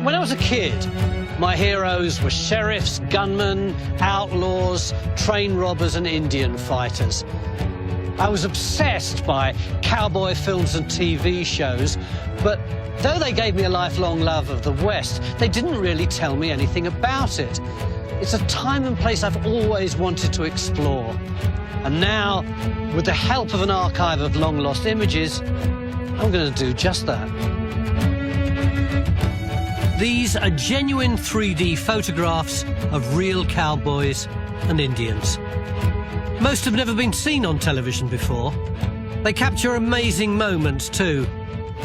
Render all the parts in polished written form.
When I was a kid, my heroes were sheriffs, gunmen, outlaws, train robbers and Indian fighters. I was obsessed by cowboy films and TV shows, but though they gave me a lifelong love of the West, they didn't really tell me anything about it. It's a time and place I've always wanted to explore. And now, with the help of an archive of long-lost images, I'm going to do just that. These are genuine 3D photographs of real cowboys and Indians. Most have never been seen on television before. They capture amazing moments too,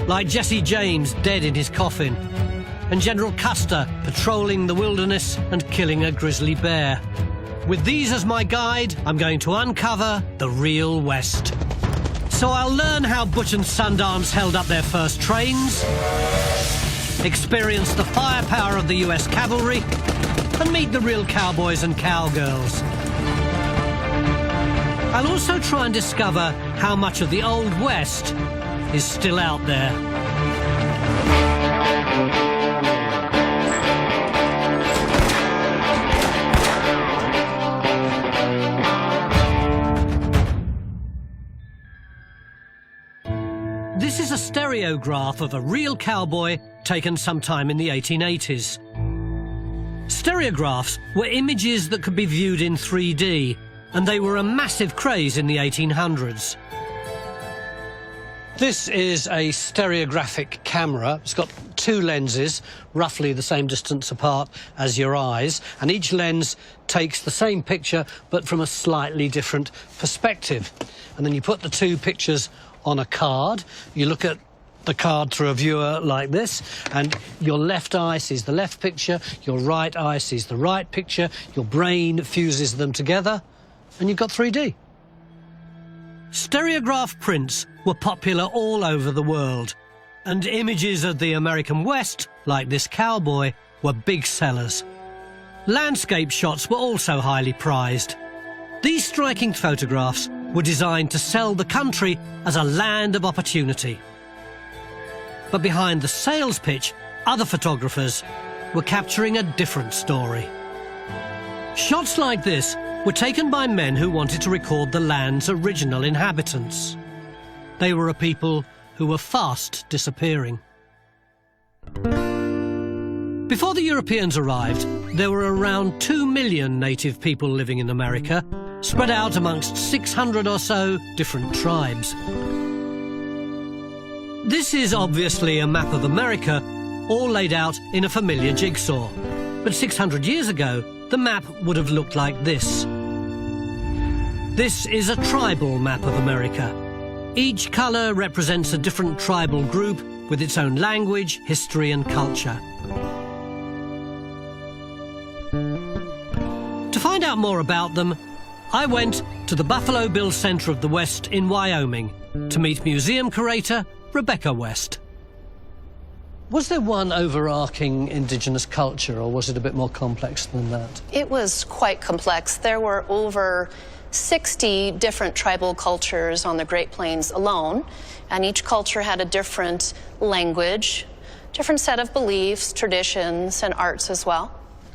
like Jesse James dead in his coffin, and General Custer patrolling the wilderness and killing a grizzly bear. With these as my guide, I'm going to uncover the real West. So I'll learn how Butch and Sundance held up their first trains, experience the firepower of the US cavalry, and meet the real cowboys and cowgirls. I'll also try and discover how much of the Old West is still out there. This is a stereograph of a real cowboy taken sometime in the 1880s. Stereographs were images that could be viewed in 3D, and they were a massive craze in the 1800s. This is a stereographic camera. It's got two lenses, roughly the same distance apart as your eyes, and each lens takes the same picture but from a slightly different perspective. And then you put the two pictures on a card. You look at the card through a viewer like this, and your left eye sees the left picture, your right eye sees the right picture, your brain fuses them together, and you've got 3D. Stereograph prints were popular all over the world, and images of the American West, like this cowboy, were big sellers. Landscape shots were also highly prized. These striking photographs were designed to sell the country as a land of opportunity. But behind the sales pitch, other photographers were capturing a different story. Shots like this were taken by men who wanted to record the land's original inhabitants. They were a people who were fast disappearing. Before the Europeans arrived, there were around 2 million native people living in America, spread out amongst 600 or so different tribes. This is obviously a map of America, all laid out in a familiar jigsaw. But 600 years ago, the map would have looked like this. This is a tribal map of America. Each colour represents a different tribal group with its own language, history and culture. To find out more about them, I went to the Buffalo Bill Center of the West in Wyoming to meet museum curator Rebecca West. Was there one overarching indigenous culture, or was it a bit more complex than that? It was quite complex. There were over 60 different tribal cultures on the Great Plains alone, and each culture had a different language, different set of beliefs, traditions, and arts as well.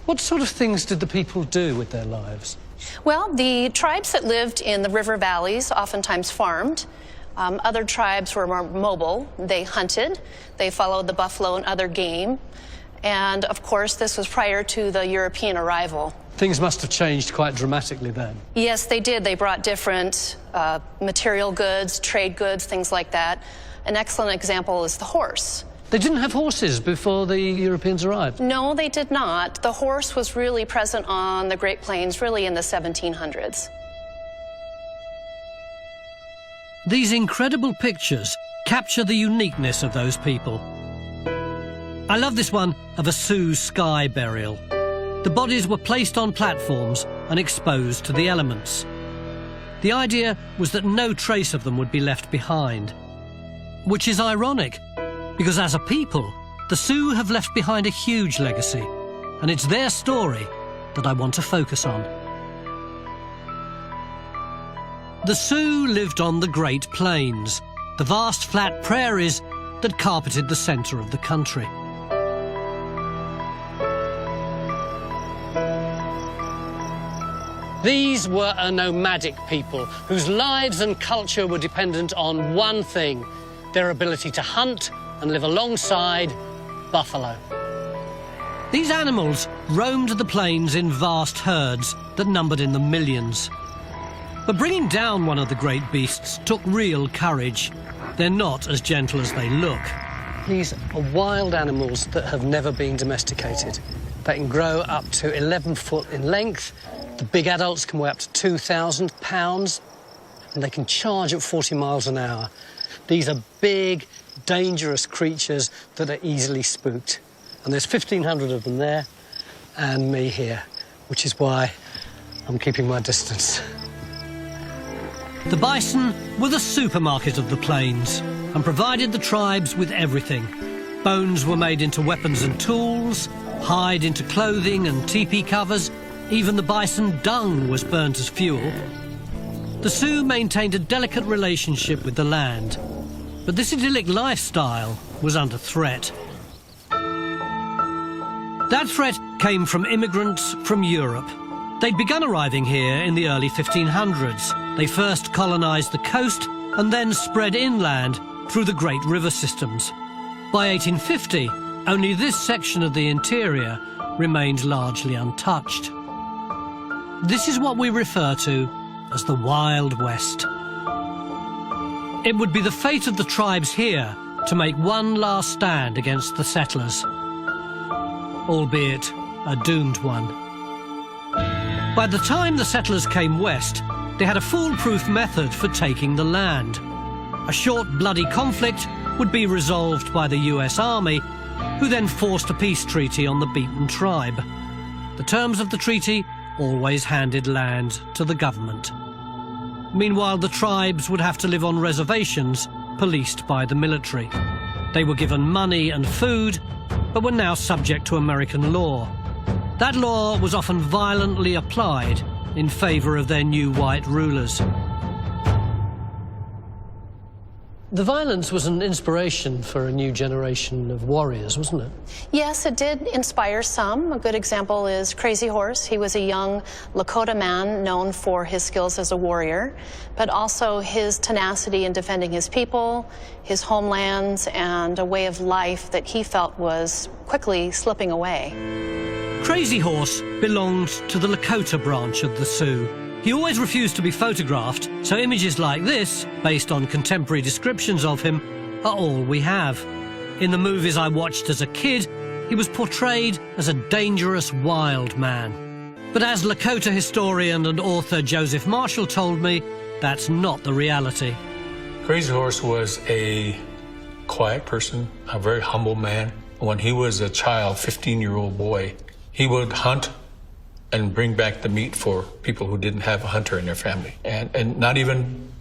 What sort of things did the people do with their lives? Well, the tribes that lived in the river valleys oftentimes farmed. Other tribes were more mobile. They hunted, they followed the buffalo and other game, and of course this was prior to the European arrival. Things must have changed quite dramatically then. Yes, they did. They brought different material goods, trade goods, things like that. An excellent example is the horse. They didn't have horses before the Europeans arrived? No, they did not. The horse was really present on the Great Plains really in the 1700s. These incredible pictures capture the uniqueness of those people. I love this one of a Sioux sky burial. The bodies were placed on platforms and exposed to the elements. The idea was that no trace of them would be left behind. Which is ironic, because as a people, the Sioux have left behind a huge legacy, and it's their story that I want to focus on. The Sioux lived on the Great Plains, the vast flat prairies that carpeted the centre of the country. These were a nomadic people whose lives and culture were dependent on one thing: their ability to hunt and live alongside buffalo. These animals roamed the plains in vast herds that numbered in the millions. But bringing down one of the great beasts took real courage. They're not as gentle as they look. These are wild animals that have never been domesticated. They can grow up to 11 foot in length. The big adults can weigh up to 2,000 pounds, and they can charge at 40 miles an hour. These are big, dangerous creatures that are easily spooked. And there's 1,500 of them there, and me here, which is why I'm keeping my distance. The bison were the supermarket of the plains and provided the tribes with everything. Bones were made into weapons and tools, hide into clothing and teepee covers. Even the bison dung was burnt as fuel. The Sioux maintained a delicate relationship with the land, but this idyllic lifestyle was under threat. That threat came from immigrants from Europe. They'd begun arriving here in the early 1500s. They first colonised the coast and then spread inland through the great river systems. By 1850, only this section of the interior remained largely untouched. This is what we refer to as the Wild West. It would be the fate of the tribes here to make one last stand against the settlers, albeit a doomed one. By the time the settlers came west, they had a foolproof method for taking the land. A short, bloody conflict would be resolved by the US Army, who then forced a peace treaty on the beaten tribe. The terms of the treaty always handed land to the government. Meanwhile, the tribes would have to live on reservations policed by the military. They were given money and food, but were now subject to American law. That law was often violently applied in favour of their new white rulers. The violence was an inspiration for a new generation of warriors, wasn't it? Yes, it did inspire some. A good example is Crazy Horse. He was a young Lakota man known for his skills as a warrior, but also his tenacity in defending his people, his homelands, and a way of life that he felt was quickly slipping away. Crazy Horse belonged to the Lakota branch of the Sioux. He always refused to be photographed, so images like this, based on contemporary descriptions of him, are all we have. In the movies I watched as a kid, he was portrayed as a dangerous wild man. But as Lakota historian and author Joseph Marshall told me, that's not the reality. Crazy Horse was a quiet person, a very humble man. When he was a child, 15-year-old boy, he would hunt and bring back the meat for people who didn't have a hunter in their family, and not even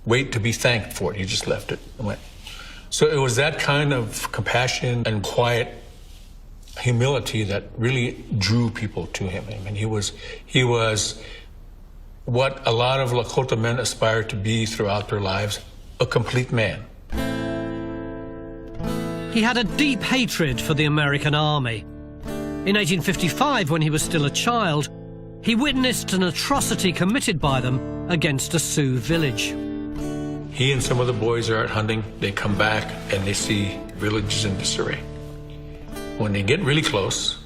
wait to be thanked for it. He just left it and went. So it was that kind of compassion and quiet humility that really drew people to him. I mean, he was what a lot of Lakota men aspire to be throughout their lives, a complete man. He had a deep hatred for the American army. In 1855, when he was still a child, he witnessed an atrocity committed by them against a Sioux village. He and some of the boys are out hunting. They come back and they see villages in disarray. When they get really close,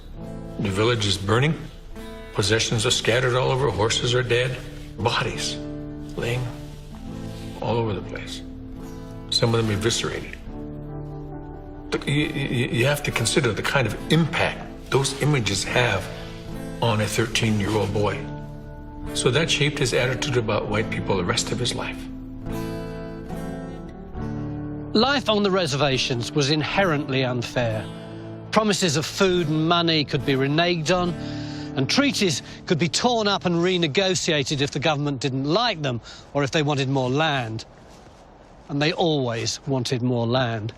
the village is burning. Possessions are scattered all over. Horses are dead. Bodies laying all over the place. Some of them eviscerated. You have to consider the kind of impact those images have on a 13-year-old boy. So that shaped his attitude about white people the rest of his life. Life on the reservations was inherently unfair. Promises of food and money could be reneged on, and treaties could be torn up and renegotiated if the government didn't like them or if they wanted more land. And they always wanted more land.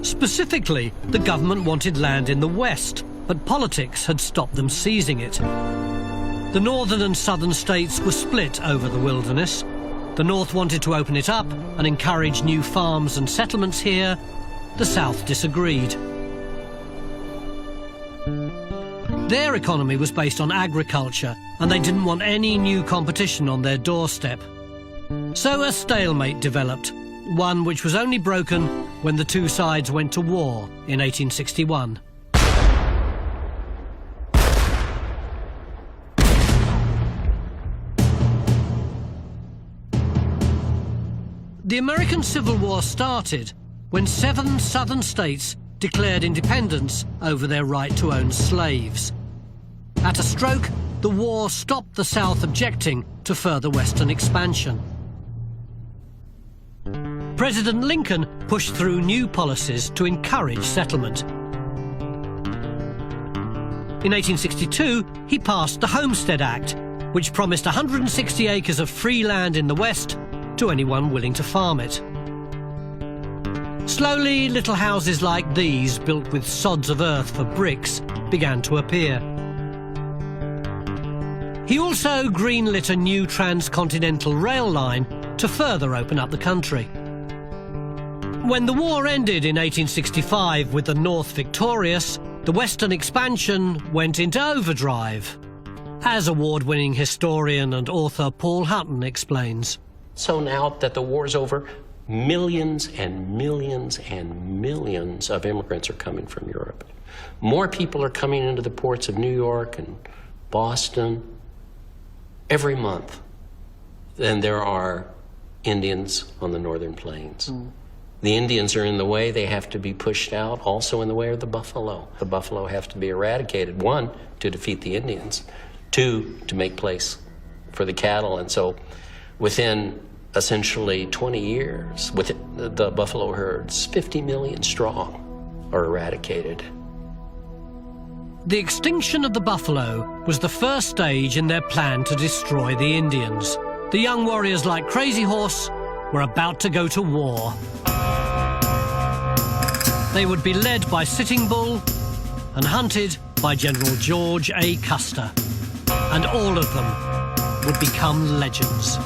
Specifically, the government wanted land in the west, but politics had stopped them seizing it. The northern and southern states were split over the wilderness. The north wanted to open it up and encourage new farms and settlements here. The south disagreed. Their economy was based on agriculture, and they didn't want any new competition on their doorstep. So a stalemate developed, one which was only broken when the two sides went to war in 1861. The American Civil War started when 7 southern states declared independence over their right to own slaves. At a stroke, the war stopped the South objecting to further Western expansion. President Lincoln pushed through new policies to encourage settlement. In 1862, he passed the Homestead Act, which promised 160 acres of free land in the West to anyone willing to farm it. Slowly, little houses like these, built with sods of earth for bricks, began to appear. He also greenlit a new transcontinental rail line to further open up the country. When the war ended in 1865 with the North victorious, the Western expansion went into overdrive, as award-winning historian and author Paul Hutton explains. So now that the war's over, millions and millions and millions of immigrants are coming from Europe. More people are coming into the ports of New York and Boston every month than there are Indians on the northern plains. The Indians are in the way, they have to be pushed out. Also in the way are the buffalo. The buffalo have to be eradicated. 1, to defeat the Indians. 2, to make place for the cattle. And so within essentially 20 years, with the buffalo herds, 50 million strong, are eradicated. The extinction of the buffalo was the first stage in their plan to destroy the Indians. The young warriors like Crazy Horse were about to go to war. They would be led by Sitting Bull and hunted by General George A. Custer. And all of them would become legends.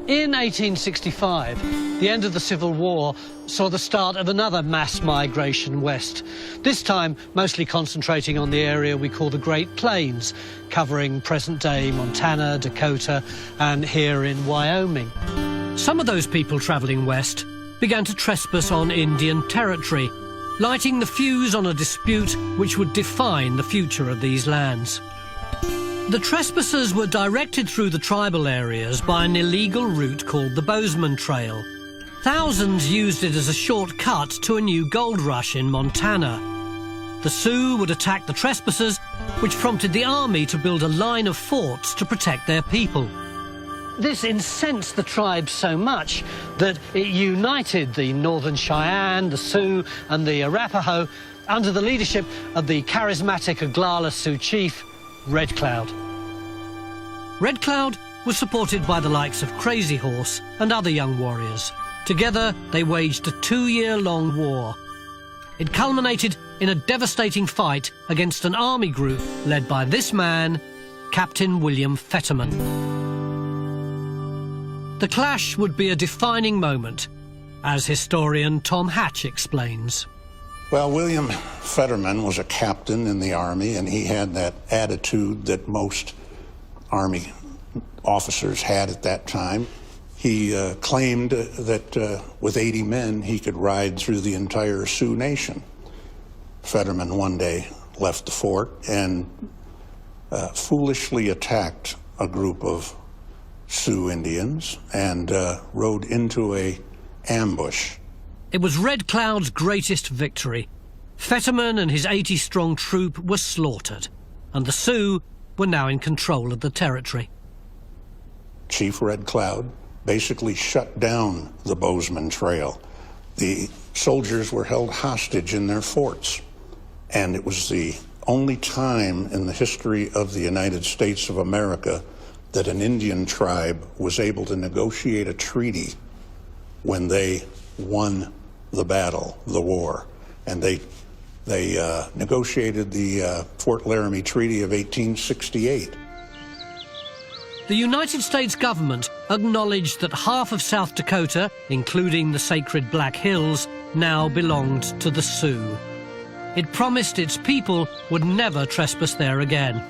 In 1865, the end of the Civil War saw the start of another mass migration west, this time mostly concentrating on the area we call the Great Plains, covering present-day Montana, Dakota, and here in Wyoming. Some of those people travelling west began to trespass on Indian territory, lighting the fuse on a dispute which would define the future of these lands. The trespassers were directed through the tribal areas by an illegal route called the Bozeman Trail. Thousands used it as a shortcut to a new gold rush in Montana. The Sioux would attack the trespassers, which prompted the army to build a line of forts to protect their people. This incensed the tribes so much that it united the Northern Cheyenne, the Sioux, and the Arapaho under the leadership of the charismatic Oglala Sioux chief, Red Cloud. Red Cloud was supported by the likes of Crazy Horse and other young warriors. Together, they waged a 2-year-long war. It culminated in a devastating fight against an army group led by this man, Captain William Fetterman. The clash would be a defining moment, as historian Tom Hatch explains. Well, William Fetterman was a captain in the Army, and he had that attitude that most Army officers had at that time. He claimed that with 80 men, he could ride through the entire Sioux Nation. Fetterman one day left the fort and foolishly attacked a group of Sioux Indians and rode into an ambush. It was Red Cloud's greatest victory. Fetterman and his 80-strong troop were slaughtered, and the Sioux were now in control of the territory. Chief Red Cloud basically shut down the Bozeman Trail. The soldiers were held hostage in their forts, and it was the only time in the history of the United States of America that an Indian tribe was able to negotiate a treaty when they won the battle, the war. And they negotiated the Fort Laramie Treaty of 1868. The United States government acknowledged that half of South Dakota, including the sacred Black Hills, now belonged to the Sioux. It promised its people would never trespass there again.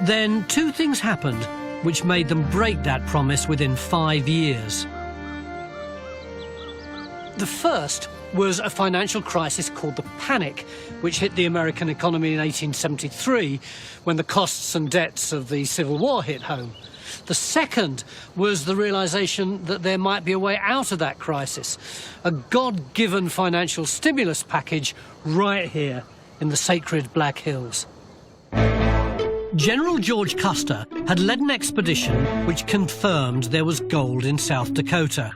Then two things happened which made them break that promise within 5 years. The first was a financial crisis called the Panic, which hit the American economy in 1873 when the costs and debts of the Civil War hit home. The second was the realization that there might be a way out of that crisis, a God-given financial stimulus package right here in the sacred Black Hills. General George Custer had led an expedition which confirmed there was gold in South Dakota.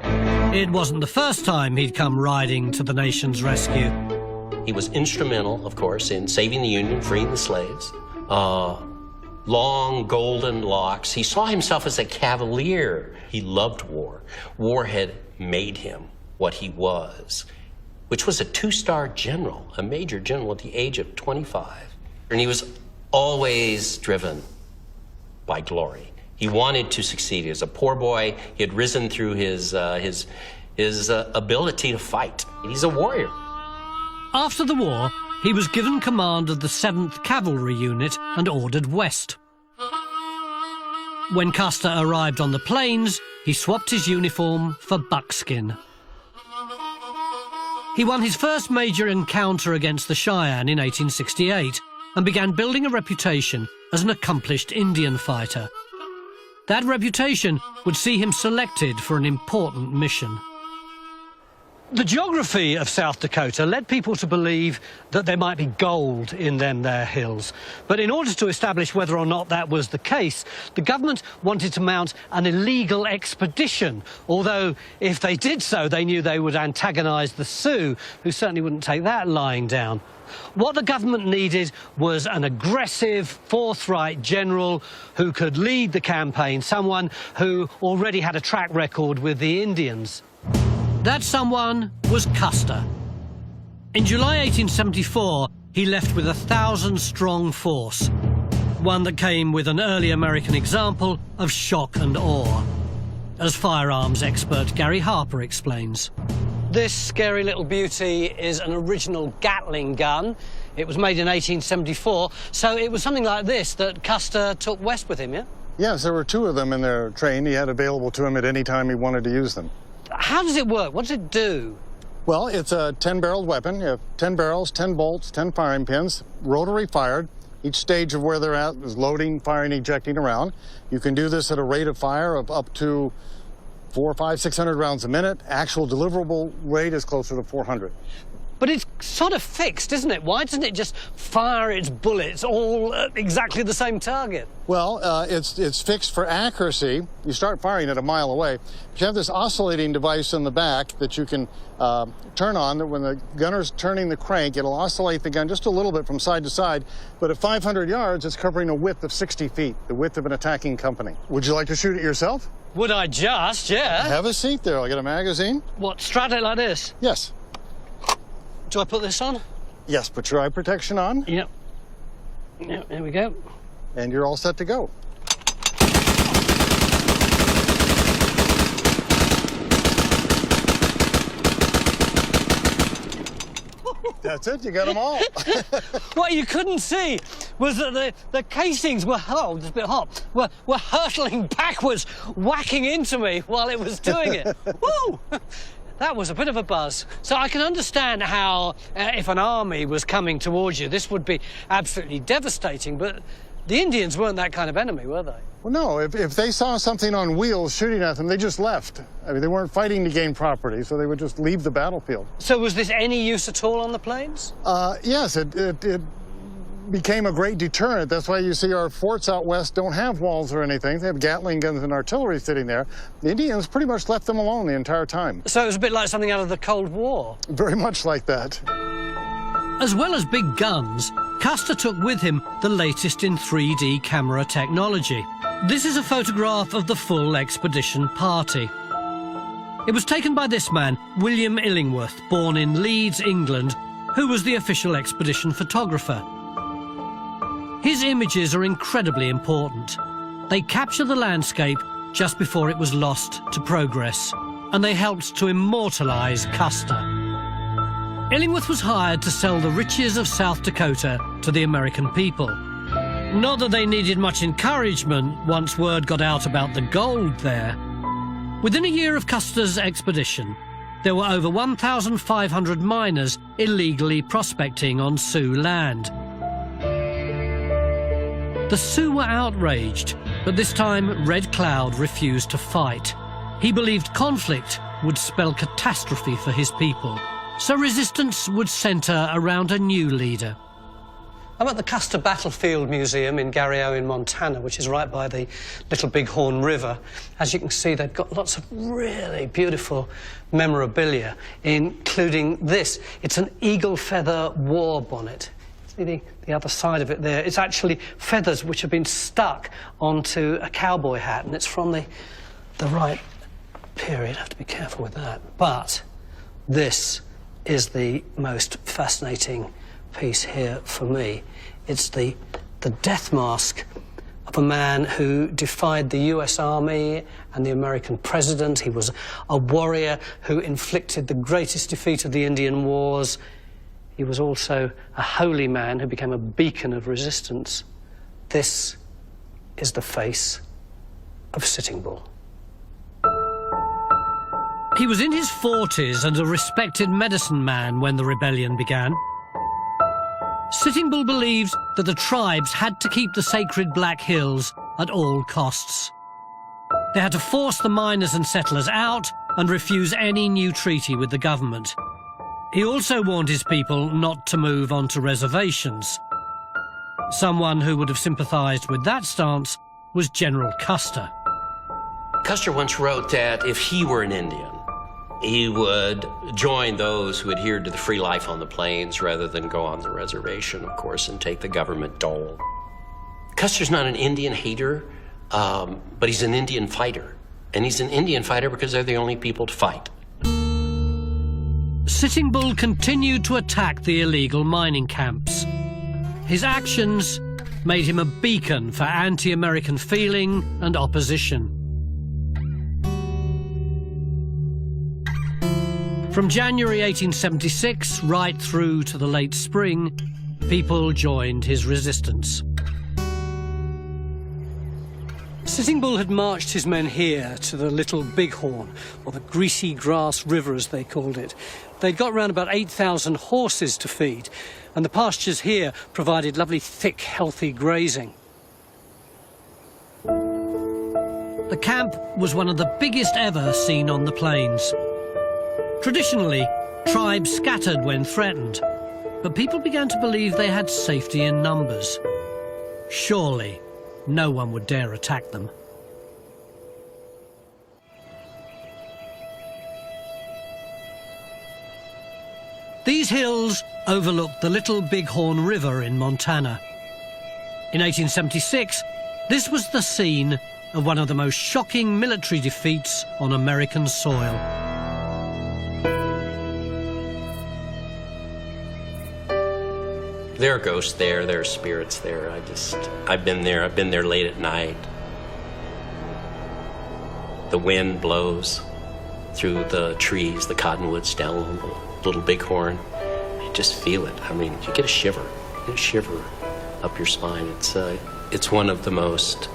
It wasn't the first time he'd come riding to the nation's rescue. He was instrumental, of course, in saving the Union, freeing the slaves. Long golden locks. He saw himself as a cavalier. He loved war. War had made him what he was, which was a 2-star general, a major general at the age of 25. And he was always driven by glory. He wanted to succeed. He was a poor boy. He had risen through his ability to fight. He's a warrior. After the war, he was given command of the 7th Cavalry Unit and ordered west. When Custer arrived on the plains, he swapped his uniform for buckskin. He won his first major encounter against the Cheyenne in 1868 and began building a reputation as an accomplished Indian fighter. That reputation would see him selected for an important mission. The geography of South Dakota led people to believe that there might be gold in their hills. But in order to establish whether or not that was the case, the government wanted to mount an illegal expedition, although if they did so, they knew they would antagonize the Sioux, who certainly wouldn't take that lying down. What the government needed was an aggressive, forthright general who could lead the campaign, someone who already had a track record with the Indians. That someone was Custer. In July 1874, he left with a 1,000-strong force, one that came with an early American example of shock and awe, as firearms expert Gary Harper explains. This scary little beauty is an original Gatling gun. It was made in 1874, so it was something like this that Custer took west with him, yeah? Yes, there were 2 of them in their train. He had available to him at any time he wanted to use them. How does it work? What does it do? Well, it's a 10-barreled weapon. You have 10 barrels, 10 bolts, 10 firing pins, rotary fired. Each stage of where they're at is loading, firing, ejecting around. You can do this at a rate of fire of up to 400, 500, 600 rounds a minute. Actual deliverable rate is closer to 400. But it's sort of fixed, isn't it? Why doesn't it just fire its bullets all at exactly the same target? Well, it's fixed for accuracy. You start firing at a mile away. But you have this oscillating device in the back that you can turn on. That when the gunner's turning the crank, it'll oscillate the gun just a little bit from side to side. But at 500 yards, it's covering a width of 60 feet, the width of an attacking company. Would you like to shoot it yourself? Would I just, yeah. Have a seat there. I'll get a magazine. What, strap it like this? Yes. Do I put this on? Yes, put your eye protection on. Yep. Yep, there we go. And you're all set to go. That's it, you got them all. What you couldn't see was that the casings were, oh, it's a bit hot, were hurtling backwards, whacking into me while it was doing it. Woo! That was a bit of a buzz. So I can understand how, if an army was coming towards you, this would be absolutely devastating, but the Indians weren't that kind of enemy, were they? Well, no, if they saw something on wheels shooting at them, they just left. I mean, they weren't fighting to gain property, so they would just leave the battlefield. So was this any use at all on the plains? Yes, it became a great deterrent. That's why you see our forts out west don't have walls or anything. They have Gatling guns and artillery sitting there. The Indians pretty much left them alone the entire time. So it was a bit like something out of the Cold War? Very much like that. As well as big guns, Custer took with him the latest in 3D camera technology. This is a photograph of the full expedition party. It was taken by this man, William Illingworth, born in Leeds, England, who was the official expedition photographer. His images are incredibly important. They captured the landscape just before it was lost to progress, and they helped to immortalise Custer. Illingworth was hired to sell the riches of South Dakota to the American people. Not that they needed much encouragement once word got out about the gold there. Within a year of Custer's expedition, there were over 1,500 miners illegally prospecting on Sioux land. The Sioux were outraged, but this time Red Cloud refused to fight. He believed conflict would spell catastrophe for his people, so resistance would centre around a new leader. I'm at the Custer Battlefield Museum in Garryowen, in Montana, which is right by the Little Bighorn River. As you can see, they've got lots of really beautiful memorabilia, including this. It's an eagle feather war bonnet. See the other side of it there? It's actually feathers which have been stuck onto a cowboy hat, and it's from the right period. I have to be careful with that. But this is the most fascinating piece here for me. It's the death mask of a man who defied the US Army and the American president. He was a warrior who inflicted the greatest defeat of the Indian Wars. He was also a holy man who became a beacon of resistance. This is the face of Sitting Bull. He was in his 40s and a respected medicine man when the rebellion began. Sitting Bull believed that the tribes had to keep the sacred Black Hills at all costs. They had to force the miners and settlers out and refuse any new treaty with the government. He also warned his people not to move onto reservations. Someone who would have sympathised with that stance was General Custer. Custer once wrote that if he were an Indian, he would join those who adhered to the free life on the plains rather than go on the reservation, of course, and take the government dole. Custer's not an Indian hater, but he's an Indian fighter. And he's an Indian fighter because they're the only people to fight. Sitting Bull continued to attack the illegal mining camps. His actions made him a beacon for anti-American feeling and opposition. From January 1876 right through to the late spring, people joined his resistance. Sitting Bull had marched his men here to the Little Bighorn, or the Greasy Grass River as they called it. They'd got around about 8,000 horses to feed, and the pastures here provided lovely thick, healthy grazing. The camp was one of the biggest ever seen on the plains. Traditionally, tribes scattered when threatened, but people began to believe they had safety in numbers. Surely, no one would dare attack them. These hills overlooked the Little Bighorn River in Montana. In 1876, this was the scene of one of the most shocking military defeats on American soil. There are ghosts there, there are spirits there. I've been there late at night. The wind blows through the trees, the cottonwoods down the Little Bighorn. You just feel it. I mean, you get a shiver. You get a shiver up your spine. It's one of the most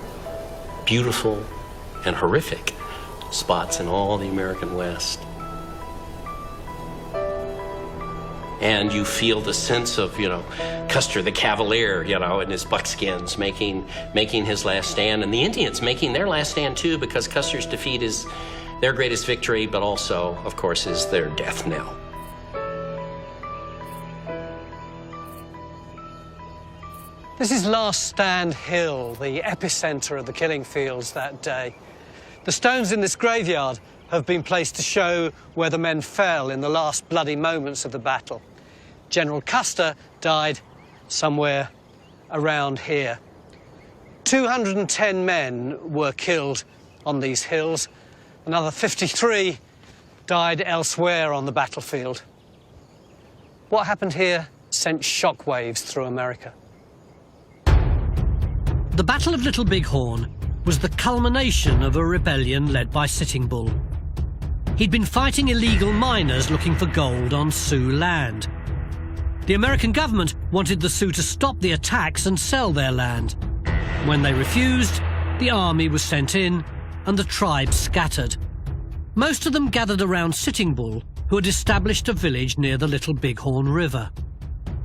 beautiful and horrific spots in all the American West. And you feel the sense of, Custer the Cavalier, in his buckskins making his last stand. And the Indians making their last stand, too, because Custer's defeat is their greatest victory, but also, of course, is their death knell. This is Last Stand Hill, the epicenter of the killing fields that day. The stones in this graveyard have been placed to show where the men fell in the last bloody moments of the battle. General Custer died somewhere around here. 210 men were killed on these hills. Another 53 died elsewhere on the battlefield. What happened here sent shockwaves through America. The Battle of Little Bighorn was the culmination of a rebellion led by Sitting Bull. He'd been fighting illegal miners looking for gold on Sioux land. The American government wanted the Sioux to stop the attacks and sell their land. When they refused, the army was sent in and the tribe scattered. Most of them gathered around Sitting Bull, who had established a village near the Little Bighorn River.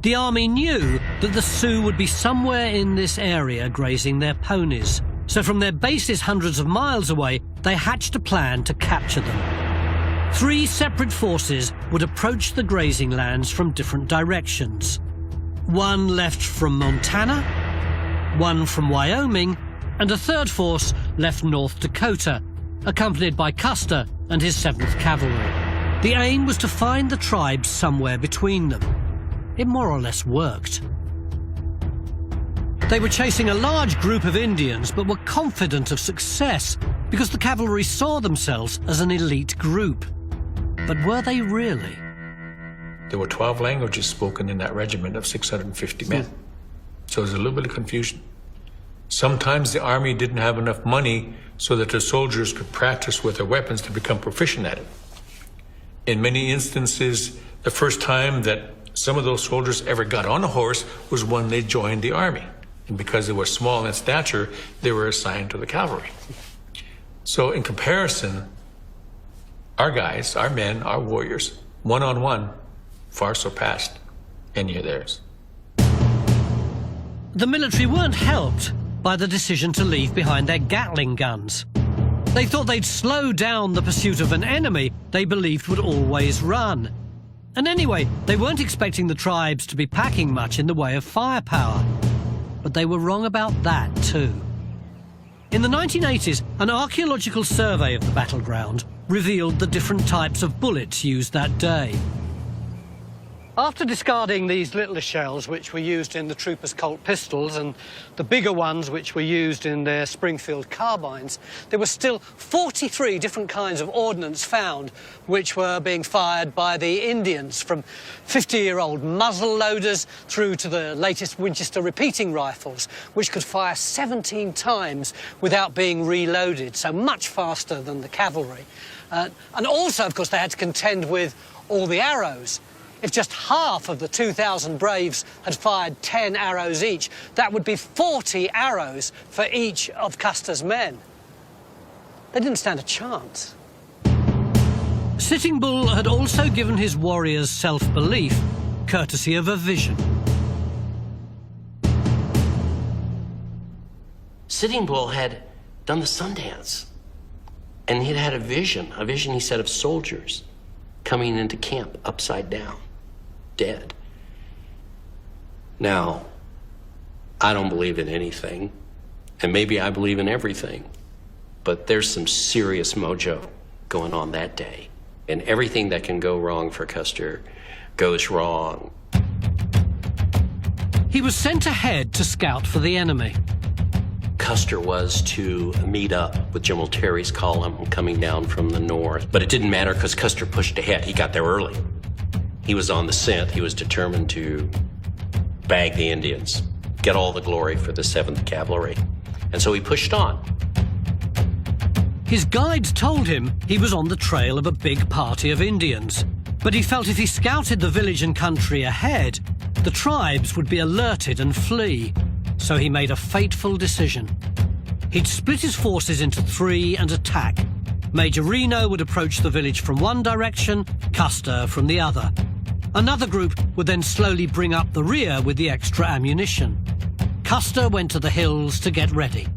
The army knew that the Sioux would be somewhere in this area grazing their ponies, so from their bases hundreds of miles away, they hatched a plan to capture them. 3 separate forces would approach the grazing lands from different directions. One left from Montana, one from Wyoming, and a third force left North Dakota, accompanied by Custer and his 7th Cavalry. The aim was to find the tribes somewhere between them. It more or less worked. They were chasing a large group of Indians, but were confident of success because the cavalry saw themselves as an elite group. But were they really? There were 12 languages spoken in that regiment of 650 men. So there's a little bit of confusion. Sometimes the army didn't have enough money so that the soldiers could practice with their weapons to become proficient at it. In many instances, the first time that some of those soldiers ever got on a horse was when they joined the army. And because they were small in stature, they were assigned to the cavalry. So in comparison, our guys, our men, our warriors, one-on-one, far surpassed any of theirs. The military weren't helped by the decision to leave behind their Gatling guns. They thought they'd slow down the pursuit of an enemy they believed would always run. And anyway, they weren't expecting the tribes to be packing much in the way of firepower. But they were wrong about that too. In the 1980s, an archaeological survey of the battleground revealed the different types of bullets used that day. After discarding these littler shells, which were used in the troopers' Colt pistols, and the bigger ones, which were used in their Springfield carbines, there were still 43 different kinds of ordnance found, which were being fired by the Indians, from 50-year-old muzzle loaders through to the latest Winchester repeating rifles, which could fire 17 times without being reloaded, so much faster than the cavalry. And also, of course, they had to contend with all the arrows. If just half of the 2,000 Braves had fired 10 arrows each, that would be 40 arrows for each of Custer's men. They didn't stand a chance. Sitting Bull had also given his warriors self-belief, courtesy of a vision. Sitting Bull had done the Sundance, and he'd had a vision, he said, of soldiers coming into camp upside down, dead. Now, I don't believe in anything, and maybe I believe in everything, but there's some serious mojo going on that day, and everything that can go wrong for Custer goes wrong. He was sent ahead to scout for the enemy. Custer was to meet up with General Terry's column coming down from the north, but it didn't matter because Custer pushed ahead. He got there early. He was on the scent. He was determined to bag the Indians, get all the glory for the 7th Cavalry. And so he pushed on. His guides told him he was on the trail of a big party of Indians, but he felt if he scouted the village and country ahead, the tribes would be alerted and flee. So he made a fateful decision. He'd split his forces into 3 and attack. Major Reno would approach the village from one direction, Custer from the other. Another group would then slowly bring up the rear with the extra ammunition. Custer went to the hills to get ready.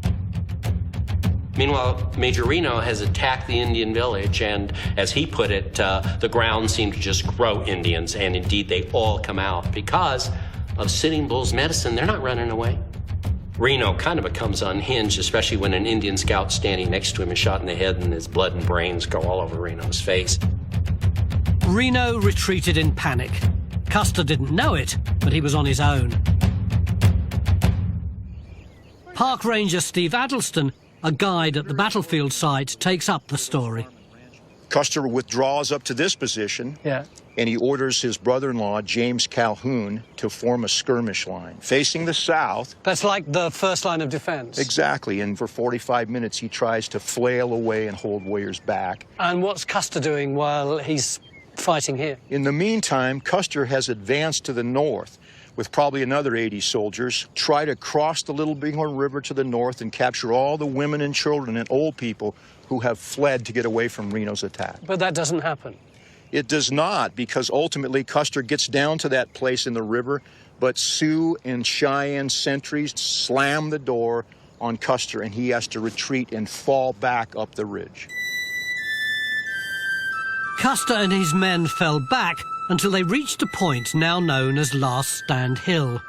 Meanwhile, Major Reno has attacked the Indian village, and as he put it, the ground seemed to just grow Indians, and indeed they all come out. Because of Sitting Bull's medicine, they're not running away. Reno kind of becomes unhinged, especially when an Indian scout standing next to him is shot in the head and his blood and brains go all over Reno's face. Reno retreated in panic. Custer didn't know it, but he was on his own. Park Ranger Steve Addleston, a guide at the battlefield site, takes up the story. Custer withdraws up to this position, and he orders his brother-in-law, James Calhoun, to form a skirmish line facing the south. That's like the first line of defense. Exactly, and for 45 minutes he tries to flail away and hold warriors back. And what's Custer doing while he's fighting here? In the meantime, Custer has advanced to the north with probably another 80 soldiers, try to cross the Little Bighorn River to the north and capture all the women and children and old people who have fled to get away from Reno's attack. But that doesn't happen. It does not, because ultimately Custer gets down to that place in the river, but Sioux and Cheyenne sentries slam the door on Custer, and he has to retreat and fall back up the ridge. Custer and his men fell back until they reached a point now known as Last Stand Hill.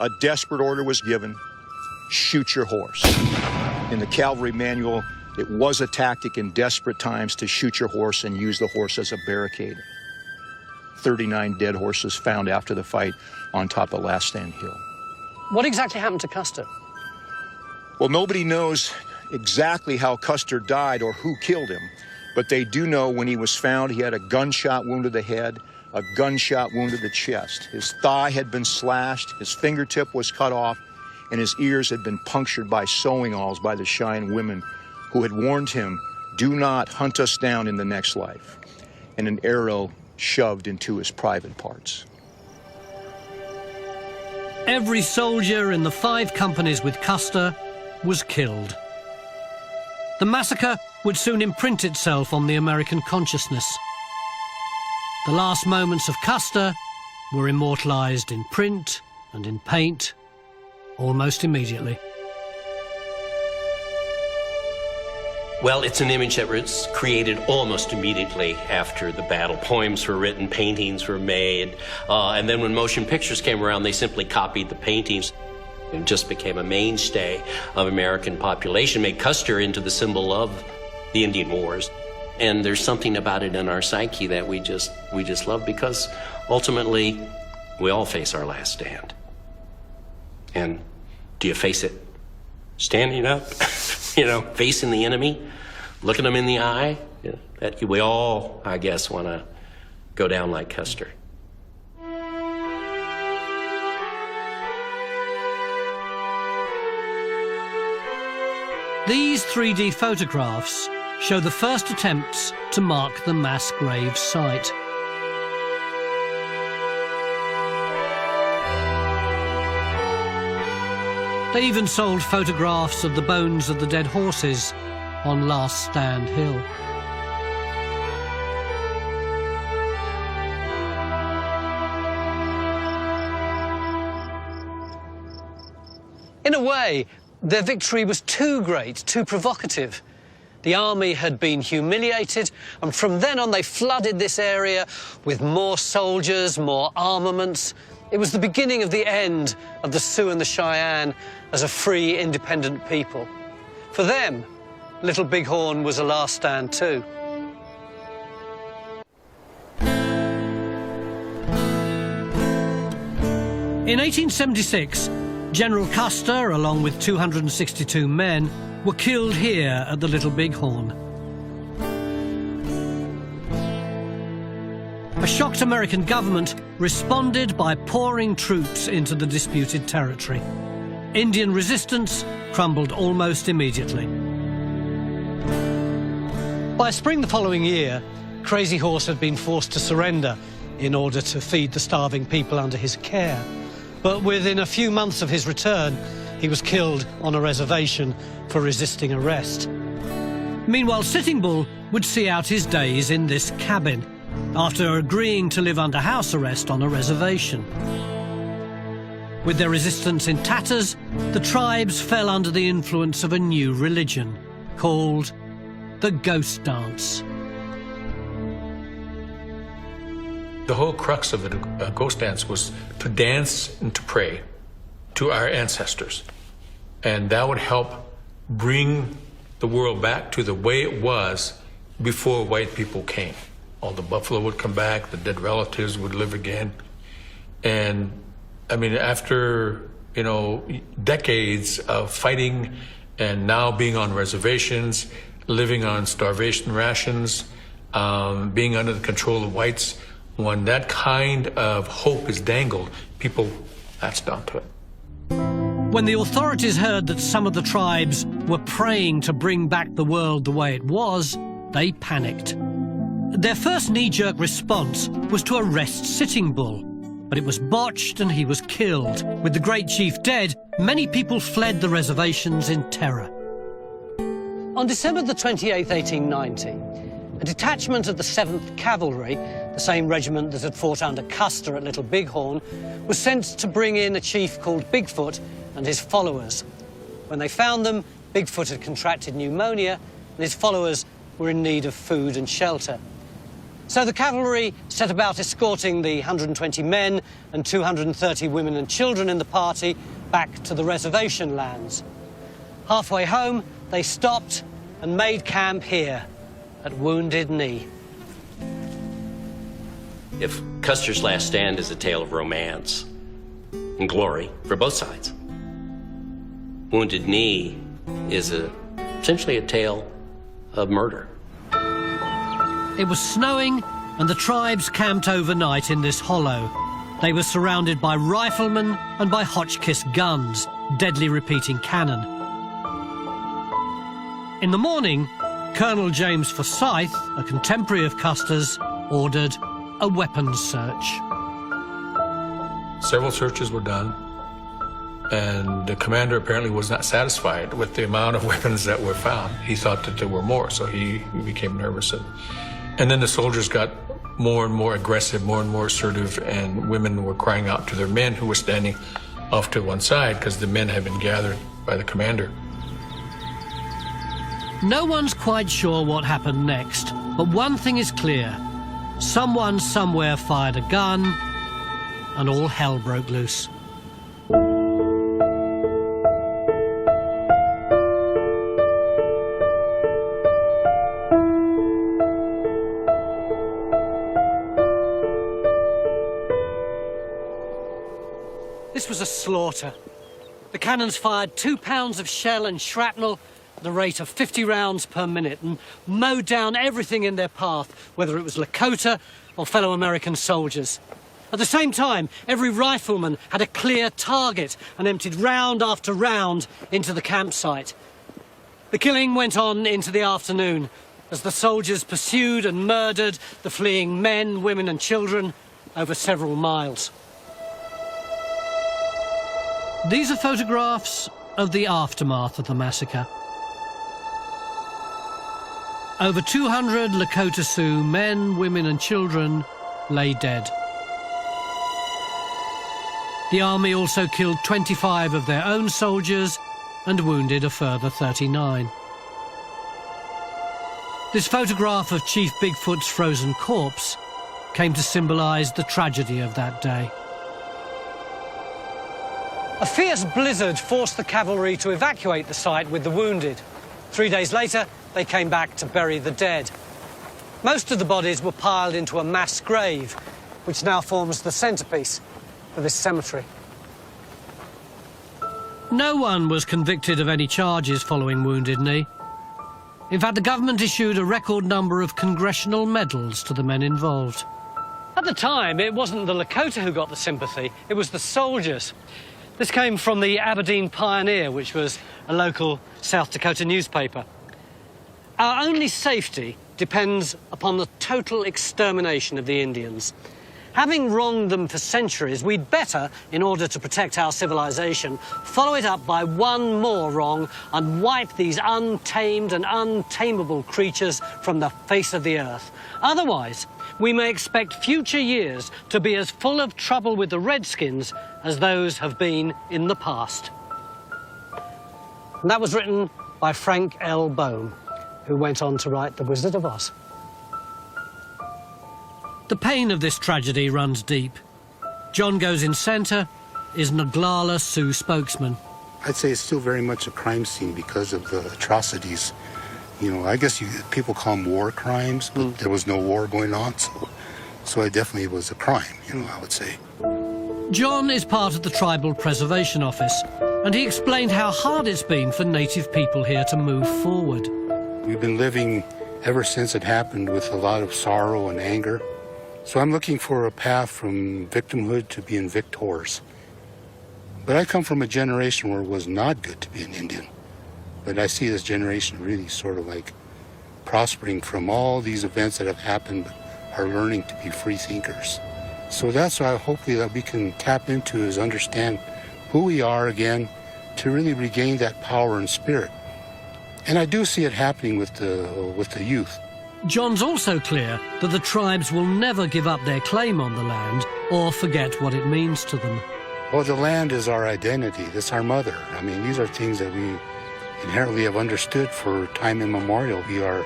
A desperate order was given: shoot your horse. In the cavalry manual, it was a tactic in desperate times to shoot your horse and use the horse as a barricade. 39 dead horses found after the fight on top of Last Stand Hill. What exactly happened to Custer? Well, nobody knows exactly how Custer died or who killed him, but they do know when he was found, he had a gunshot wound to the head, a gunshot wound to the chest. His thigh had been slashed, his fingertip was cut off, and his ears had been punctured by sewing awls by the Cheyenne women who had warned him, "Do not hunt us down in the next life," and an arrow shoved into his private parts. Every soldier in the 5 companies with Custer was killed. The massacre would soon imprint itself on the American consciousness. The last moments of Custer were immortalized in print and in paint almost immediately. Well, it's an image that was created almost immediately after the battle. Poems were written, paintings were made, and then when motion pictures came around, they simply copied the paintings. It just became a mainstay of American population, made Custer into the symbol of the Indian Wars. And there's something about it in our psyche that we just love, because ultimately we all face our last stand. And do you face it standing up, facing the enemy, looking them in the eye? That we all, I guess, want to go down like Custer. These 3D photographs show the first attempts to mark the mass grave site. They even sold photographs of the bones of the dead horses on Last Stand Hill. In a way, their victory was too great, too provocative. The army had been humiliated, and from then on they flooded this area with more soldiers, more armaments. It was the beginning of the end of the Sioux and the Cheyenne as a free, independent people. For them, Little Bighorn was a last stand too. In 1876, General Custer, along with 262 men, were killed here at the Little Bighorn. A shocked American government responded by pouring troops into the disputed territory. Indian resistance crumbled almost immediately. By spring the following year, Crazy Horse had been forced to surrender in order to feed the starving people under his care. But within a few months of his return, he was killed on a reservation for resisting arrest. Meanwhile, Sitting Bull would see out his days in this cabin after agreeing to live under house arrest on a reservation. With their resistance in tatters, the tribes fell under the influence of a new religion called the Ghost Dance. The whole crux of the ghost dance was to dance and to pray to our ancestors. And that would help bring the world back to the way it was before white people came. All the buffalo would come back, the dead relatives would live again. And I mean, after, decades of fighting and now being on reservations, living on starvation rations, being under the control of whites. When that kind of hope is dangled, people latched onto it. When the authorities heard that some of the tribes were praying to bring back the world the way it was, they panicked. Their first knee-jerk response was to arrest Sitting Bull, but it was botched and he was killed. With the great chief dead, many people fled the reservations in terror. On December the 28th, 1890, a detachment of the 7th Cavalry, the same regiment that had fought under Custer at Little Bighorn, was sent to bring in a chief called Bigfoot and his followers. When they found them, Bigfoot had contracted pneumonia and his followers were in need of food and shelter. So the cavalry set about escorting the 120 men and 230 women and children in the party back to the reservation lands. Halfway home, they stopped and made camp here at Wounded Knee. If Custer's Last Stand is a tale of romance and glory for both sides, Wounded Knee is essentially a tale of murder. It was snowing and the tribes camped overnight in this hollow. They were surrounded by riflemen and by Hotchkiss guns, deadly repeating cannon. In the morning, Colonel James Forsyth, a contemporary of Custer's, ordered a weapons search. Several searches were done, and the commander apparently was not satisfied with the amount of weapons that were found. He thought that there were more, so he became nervous. And then the soldiers got more and more aggressive, more and more assertive, and women were crying out to their men who were standing off to one side because the men had been gathered by the commander. No one's quite sure what happened next, but one thing is clear. Someone somewhere fired a gun, and all hell broke loose. This was a slaughter. The cannons fired 2 pounds of shell and shrapnel at the rate of 50 rounds per minute and mowed down everything in their path, whether it was Lakota or fellow American soldiers. At the same time, every rifleman had a clear target and emptied round after round into the campsite. The killing went on into the afternoon as the soldiers pursued and murdered the fleeing men, women and children over several miles. These are photographs of the aftermath of the massacre. Over 200 Lakota Sioux men, women and children lay dead. The army also killed 25 of their own soldiers and wounded a further 39. This photograph of Chief Bigfoot's frozen corpse came to symbolize the tragedy of that day. A fierce blizzard forced the cavalry to evacuate the site with the wounded. 3 days later, they came back to bury the dead. Most of the bodies were piled into a mass grave, which now forms the centrepiece of this cemetery. No one was convicted of any charges following Wounded Knee. In fact, the government issued a record number of congressional medals to the men involved. At the time, it wasn't the Lakota who got the sympathy, it was the soldiers. This came from the Aberdeen Pioneer, which was a local South Dakota newspaper. Our only safety depends upon the total extermination of the Indians. Having wronged them for centuries, we'd better, in order to protect our civilization, follow it up by one more wrong and wipe these untamed and untamable creatures from the face of the earth. Otherwise, we may expect future years to be as full of trouble with the Redskins as those have been in the past. And that was written by Frank L. Boehm, who went on to write The Wizard of Oz. The pain of this tragedy runs deep. John Goes in Center is Noglala Sioux spokesman. I'd say it's still very much a crime scene because of the atrocities. You know, I guess people call them war crimes, but there was no war going on, so it definitely was a crime, you know, I would say. John is part of the Tribal Preservation Office, and he explained how hard it's been for native people here to move forward. We've been living ever since it happened with a lot of sorrow and anger. So I'm looking for a path from victimhood to being victors. But I come from a generation where it was not good to be an Indian. But I see this generation really sort of like prospering from all these events that have happened, are learning to be free thinkers. So that's why hopefully that we can tap into is understand who we are again to really regain that power and spirit. And I do see it happening with the youth. John's also clear that the tribes will never give up their claim on the land or forget what it means to them. Well, the land is our identity. It's our mother. I mean, these are things that we inherently have understood for time immemorial. We are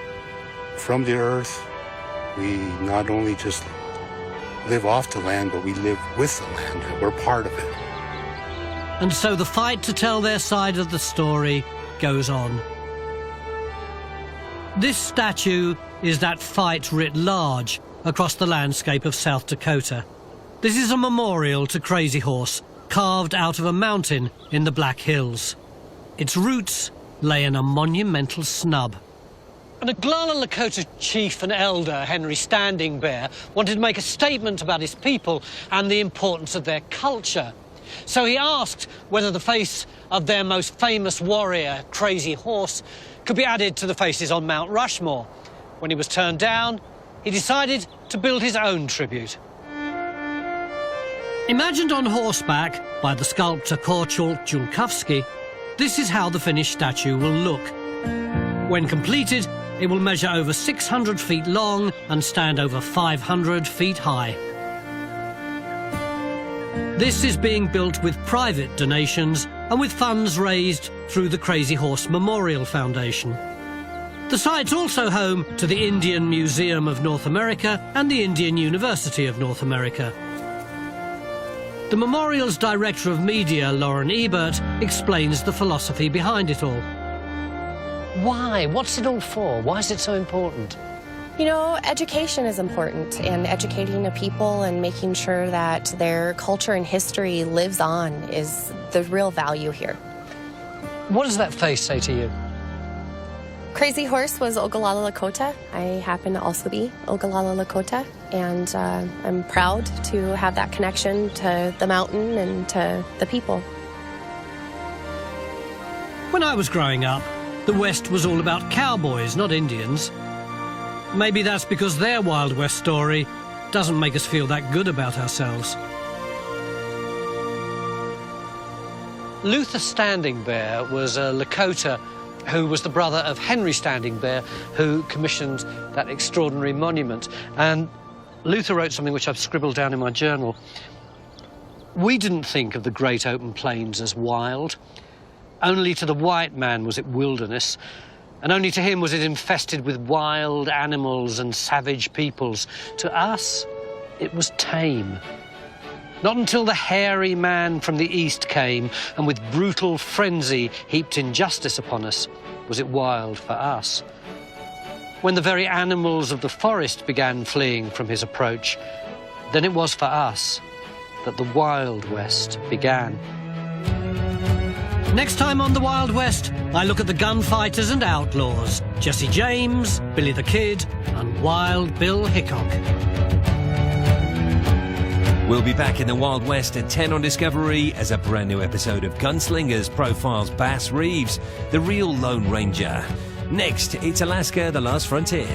from the earth. We not only just live off the land, but we live with the land. We're part of it. And so the fight to tell their side of the story goes on. This statue is that fight writ large across the landscape of South Dakota. This is a memorial to Crazy Horse, carved out of a mountain in the Black Hills. Its roots lay in a monumental snub. An Oglala Lakota chief and elder, Henry Standing Bear, wanted to make a statement about his people and the importance of their culture. So he asked whether the face of their most famous warrior, Crazy Horse, could be added to the faces on Mount Rushmore. When he was turned down, he decided to build his own tribute. Imagined on horseback by the sculptor Korczult Julkowski, this is how the finished statue will look. When completed, it will measure over 600 feet long and stand over 500 feet high. This is being built with private donations and with funds raised through the Crazy Horse Memorial Foundation. The site's also home to the Indian Museum of North America and the Indian University of North America. The memorial's director of media, Lauren Ebert, explains the philosophy behind it all. Why? What's it all for? Why is it so important? You know, education is important, and educating the people and making sure that their culture and history lives on is the real value here. What does that face say to you? Crazy Horse was Oglala Lakota. I happen to also be Oglala Lakota, and I'm proud to have that connection to the mountain and to the people. When I was growing up, the West was all about cowboys, not Indians. Maybe that's because their Wild West story doesn't make us feel that good about ourselves. Luther Standing Bear was a Lakota who was the brother of Henry Standing Bear, who commissioned that extraordinary monument. And Luther wrote something which I've scribbled down in my journal. We didn't think of the great open plains as wild. Only to the white man was it wilderness, and only to him was it infested with wild animals and savage peoples. To us, it was tame. Not until the hairy man from the east came and with brutal frenzy heaped injustice upon us was it wild for us. When the very animals of the forest began fleeing from his approach, then it was for us that the Wild West began. Next time on the Wild West, I look at the gunfighters and outlaws, Jesse James, Billy the Kid, and Wild Bill Hickok. We'll be back in the Wild West at 10 on Discovery as a brand new episode of Gunslingers profiles Bass Reeves, the real Lone Ranger. Next, it's Alaska, the Last Frontier.